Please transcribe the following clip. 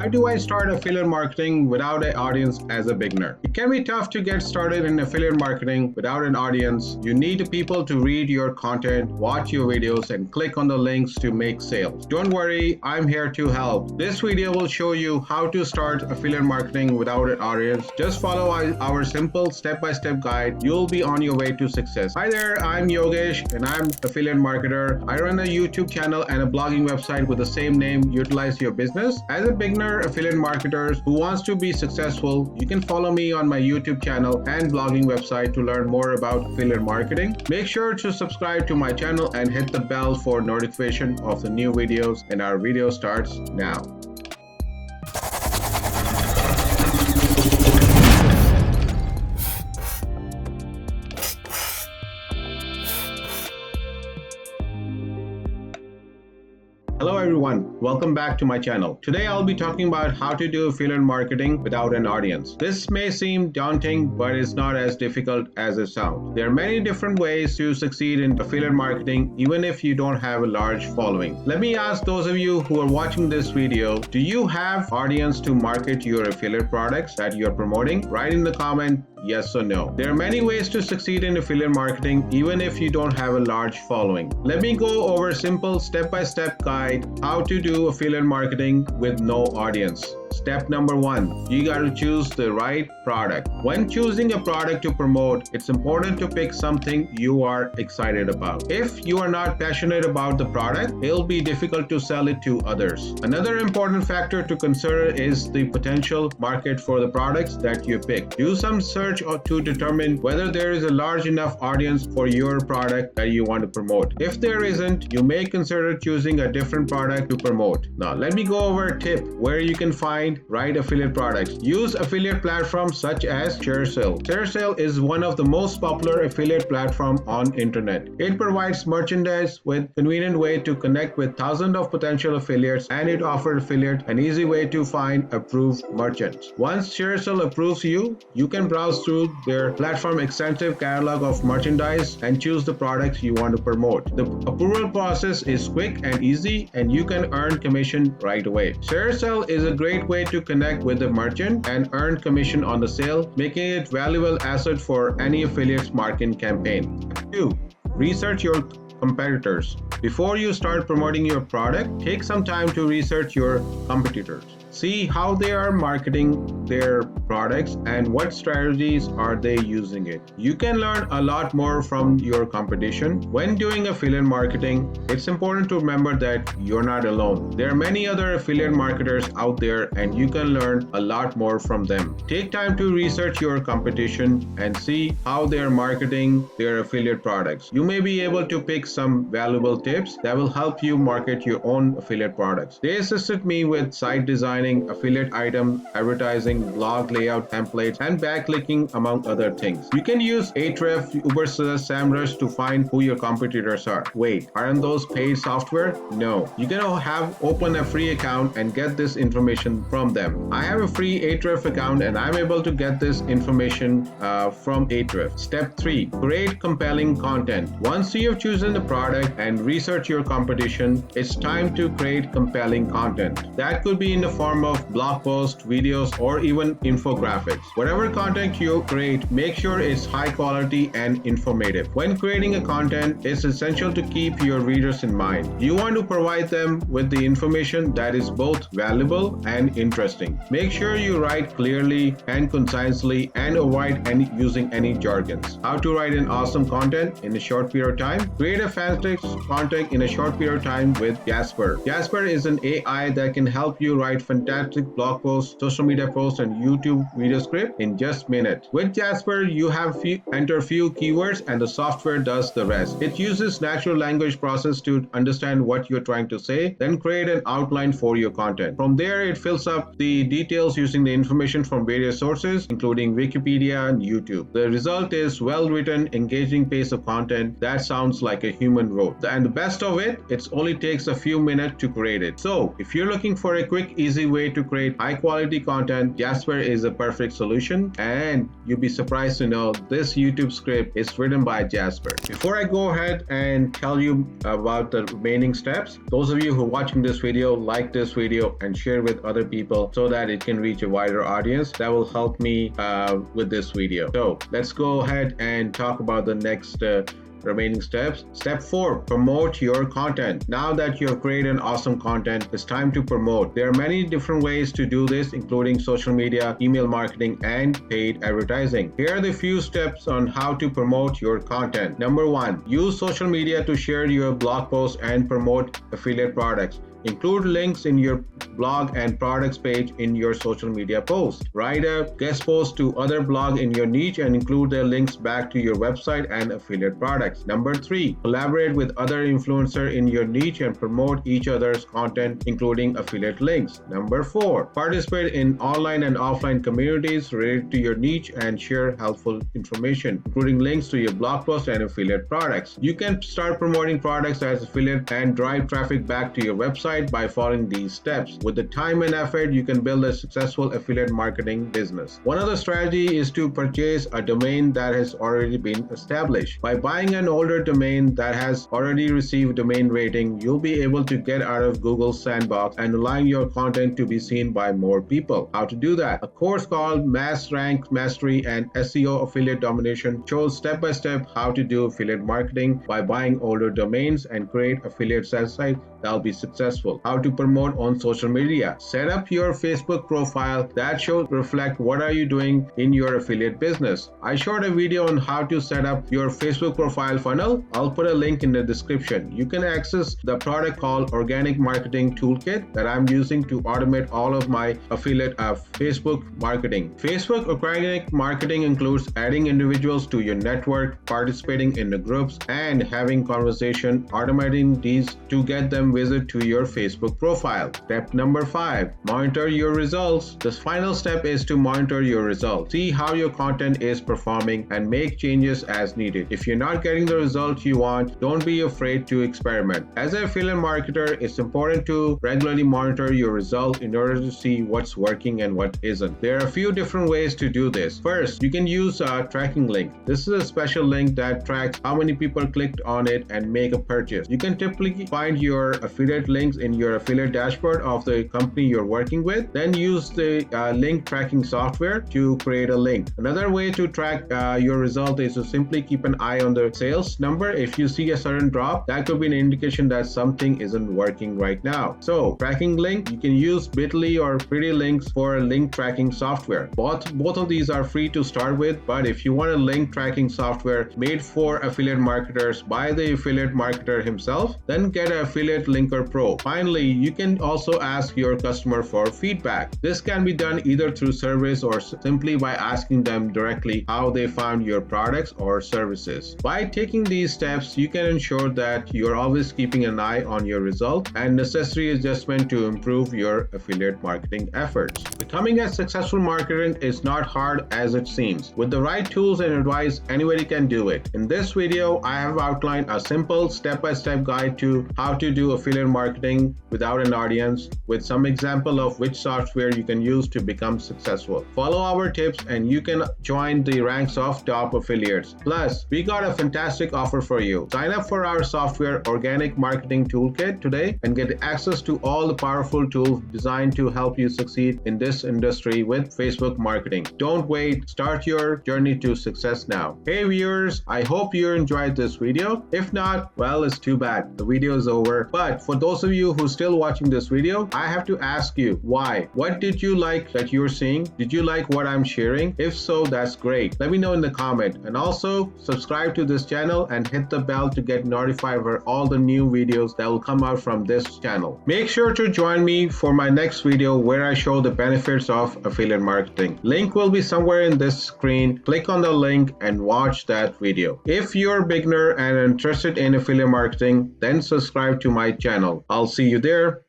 How do I start affiliate marketing without an audience as a beginner? It can be tough to get started in affiliate marketing without an audience. You need people to read your content, watch your videos, and click on the links to make sales. Don't worry, I'm here to help. This video will show you how to start affiliate marketing without an audience. Just follow our simple step-by-step guide. You'll be on your way to success. Hi there, I'm Yogesh and I'm affiliate marketer. I run a YouTube channel and a blogging website with the same name, Utilize Your Business. As a beginner affiliate marketer who wants to be successful, you can follow me on my YouTube channel and blogging website to learn more about affiliate marketing. Make sure to subscribe to my channel and hit the bell for notification of the new videos, and our video starts now. Hello everyone, welcome back to my channel. Today I'll be talking about how to do affiliate marketing without an audience. This may seem daunting, but it's not as difficult as it sounds. There are many different ways to succeed in affiliate marketing, even if you don't have a large following. Let me ask those of you who are watching this video, do you have audience to market your affiliate products that you're promoting? Write in the comment yes or no. There are many ways to succeed in affiliate marketing, even if you don't have a large following. Let me go over a simple step-by-step guide how to do affiliate marketing with no audience. Step number 1, you got to choose the right product. When choosing a product to promote, it's important to pick something you are excited about. If you are not passionate about the product, it'll be difficult to sell it to others. Another important factor to consider is the potential market for the products that you pick. Do some search to determine whether there is a large enough audience for your product that you want to promote. If there isn't, you may consider choosing a different product to promote. Now, let me go over a tip where you can find right affiliate products. Use affiliate platforms such as ShareSale. ShareSale is one of the most popular affiliate platforms on internet. It provides merchandise with convenient way to connect with thousands of potential affiliates, and it offers affiliates an easy way to find approved merchants. Once ShareSale approves you, you can browse through their platform extensive catalog of merchandise and choose the products you want to promote. The approval process is quick and easy, and you can earn commission right away. ShareSale is a great way to connect with the merchant and earn commission on the sale, making it valuable asset for any affiliates marketing campaign. 2. Research your competitors. Before you start promoting your product, take some time to research your competitors. See how they are marketing their products and what strategies are they using it. You can learn a lot more from your competition. When doing affiliate marketing, it's important to remember that you're not alone. There are many other affiliate marketers out there and you can learn a lot more from them. Take time to research your competition and see how they are marketing their affiliate products. You may be able to pick some valuable tips that will help you market your own affiliate products. They assisted me with site design, affiliate item, advertising, blog layout templates, and backlinking, among other things. You can use Ahrefs, Ubersuggest, SEMrush to find who your competitors are. Wait, aren't those paid software? No. You can open a free account and get this information from them. I have a free Ahrefs account and I'm able to get this information from Ahrefs. Step 3, create compelling content. Once you have chosen the product and research your competition, it's time to create compelling content. That could be in the form of blog posts, videos, or even infographics. Whatever content you create, make sure it's high quality and informative. When creating a content, it's essential to keep your readers in mind. You want to provide them with the information that is both valuable and interesting. Make sure you write clearly and concisely and avoid using any jargons. How to write an awesome content in a short period of time? Create a fantastic content in a short period of time with Jasper. Jasper is an AI that can help you write fantastic blog posts, social media posts, and YouTube video script in just minutes. With Jasper, you have enter few keywords and the software does the rest. It uses natural language process to understand what you're trying to say, then create an outline for your content. From there, it fills up the details using the information from various sources, including Wikipedia and YouTube. The result is well-written, engaging piece of content that sounds like a human wrote. And the best of it, it only takes a few minutes to create it. So, if you're looking for a quick, easy way to create high quality content, Jasper is a perfect solution, and you'll be surprised to know this YouTube script is written by Jasper. Before I go ahead and tell you about the remaining steps, those of you who are watching this video, like this video and share with other people so that it can reach a wider audience. That will help me with this video. So let's go ahead and talk about the next remaining steps. Step 4, promote your content. Now that you have created awesome content, it's time to promote. There are many different ways to do this, including social media, email marketing, and paid advertising. Here are the few steps on how to promote your content. Number 1, use social media to share your blog posts and promote affiliate products. Include links in your blog and products page in your social media post. Write a guest post to other blog in your niche and include their links back to your website and affiliate products. Number 3, collaborate with other influencers in your niche and promote each other's content, including affiliate links. Number 4, participate in online and offline communities related to your niche and share helpful information, including links to your blog post and affiliate products. You can start promoting products as affiliate and drive traffic back to your website by following these steps. With the time and effort, you can build a successful affiliate marketing business. One other strategy is to purchase a domain that has already been established. By buying an older domain that has already received domain rating, you'll be able to get out of Google's sandbox and allowing your content to be seen by more people. How to do that? A course called Mass Rank Mastery and SEO Affiliate Domination shows step-by-step how to do affiliate marketing by buying older domains and create affiliate websites that'll be successful. How to promote on social media. Set up your Facebook profile that should reflect what are you doing in your affiliate business. I showed a video on how to set up your Facebook profile funnel. I'll put a link in the description. You can access the product called Organic Marketing Toolkit that I'm using to automate all of my affiliate Facebook marketing. Facebook organic marketing includes adding individuals to your network, participating in the groups, and having conversation, automating these to get them visit to your Facebook profile. Step number 5, monitor your results. The final step is to monitor your results. See how your content is performing and make changes as needed. If you're not getting the results you want, don't be afraid to experiment. As an affiliate marketer, it's important to regularly monitor your results in order to see what's working and what isn't. There are a few different ways to do this. First, you can use a tracking link. This is a special link that tracks how many people clicked on it and make a purchase. You can typically find your affiliate links in your affiliate dashboard of the company you're working with. Then use the link tracking software to create a link. Another way to track your result is to simply keep an eye on the sales number. If you see a sudden drop, that could be an indication that something isn't working right now. So tracking link, you can use Bitly or Pretty Links for link tracking software. Both of these are free to start with, but if you want a link tracking software made for affiliate marketers by the affiliate marketer himself, then get an Affiliate Linker Pro. Finally, you can also ask your customer for feedback. This can be done either through surveys or simply by asking them directly how they found your products or services. By taking these steps, you can ensure that you're always keeping an eye on your results and necessary adjustment to improve your affiliate marketing efforts. Becoming a successful marketer is not hard as it seems. With the right tools and advice, anybody can do it. In this video, I have outlined a simple step-by-step guide to how to do affiliate marketing without an audience, with some example of which software you can use to become successful. Follow our tips and you can join the ranks of top affiliates. Plus, we got a fantastic offer for you. Sign up for our software Organic Marketing Toolkit today and get access to all the powerful tools designed to help you succeed in this industry with Facebook marketing. Don't wait, start your journey to success now. Hey viewers, I hope you enjoyed this video. If not, well, it's too bad. The video is over. But for those of you who are still watching this video, I have to ask you why. What did you like that you're seeing? Did you like what I'm sharing? If so, that's great. Let me know in the comment. And also subscribe to this channel and hit the bell to get notified for all the new videos that will come out from this channel. Make sure to join me for my next video where I show the benefits of affiliate marketing. Link will be somewhere in this screen. Click on the link and watch that video. If you're a beginner and interested in affiliate marketing, then subscribe to my channel. I'll see you there.